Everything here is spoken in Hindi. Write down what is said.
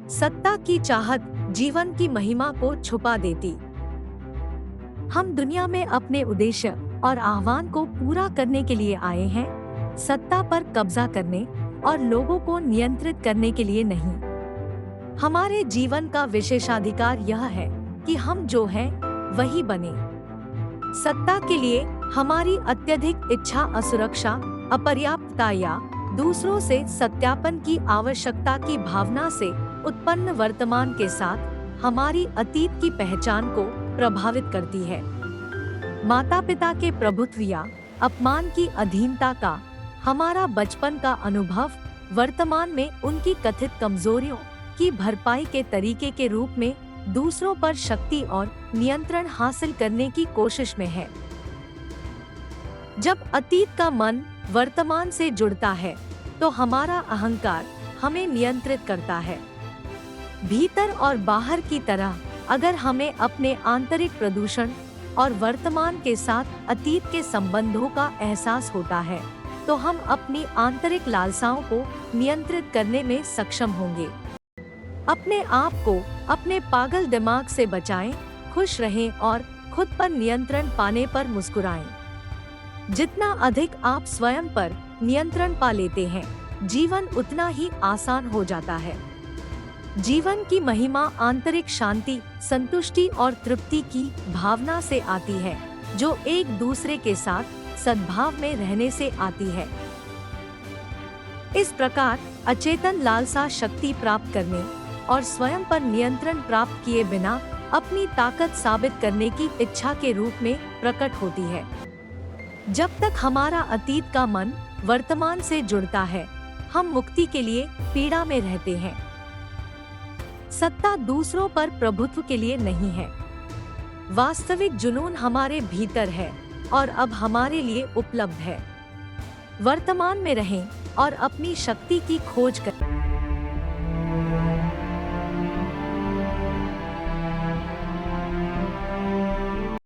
सत्ता की चाहत जीवन की महिमा को छुपा देती। हम दुनिया में अपने उद्देश्य और आह्वान को पूरा करने के लिए आए हैं, सत्ता पर कब्जा करने और लोगों को नियंत्रित करने के लिए नहीं। हमारे जीवन का विशेषाधिकार यह है कि हम जो हैं वही बने। सत्ता के लिए हमारी अत्यधिक इच्छा, असुरक्षा, अपर्याप्तता या दूसरों से सत्यापन की आवश्यकता की भावना से उत्पन्न वर्तमान के साथ हमारी अतीत की पहचान को प्रभावित करती है। माता पिता के प्रभुत्व या अपमान की अधीनता का हमारा बचपन का अनुभव वर्तमान में उनकी कथित कमजोरियों की भरपाई के तरीके के रूप में दूसरों पर शक्ति और नियंत्रण हासिल करने की कोशिश में है। जब अतीत का मन वर्तमान से जुड़ता है तो हमारा अहंकार हमें नियंत्रित करता है। भीतर और बाहर की तरह अगर हमें अपने आंतरिक प्रदूषण और वर्तमान के साथ अतीत के संबंधों का एहसास होता है तो हम अपनी आंतरिक लालसाओं को नियंत्रित करने में सक्षम होंगे। अपने आप को अपने पागल दिमाग से बचाएं, खुश रहें और खुद पर नियंत्रण पाने पर मुस्कुराएं। जितना अधिक आप स्वयं पर नियंत्रण पा लेते हैं, जीवन उतना ही आसान हो जाता है। जीवन की महिमा आंतरिक शांति, संतुष्टि और तृप्ति की भावना से आती है, जो एक दूसरे के साथ सद्भाव में रहने से आती है। इस प्रकार अचेतन लालसा शक्ति प्राप्त करने और स्वयं पर नियंत्रण प्राप्त किए बिना अपनी ताकत साबित करने की इच्छा के रूप में प्रकट होती है। जब तक हमारा अतीत का मन वर्तमान से जुड़ता है, हम मुक्ति के लिए पीड़ा में रहते हैं। सत्ता दूसरों पर प्रभुत्व के लिए नहीं है। वास्तविक जुनून हमारे भीतर है और अब हमारे लिए उपलब्ध है। वर्तमान में रहें और अपनी शक्ति की खोज करें।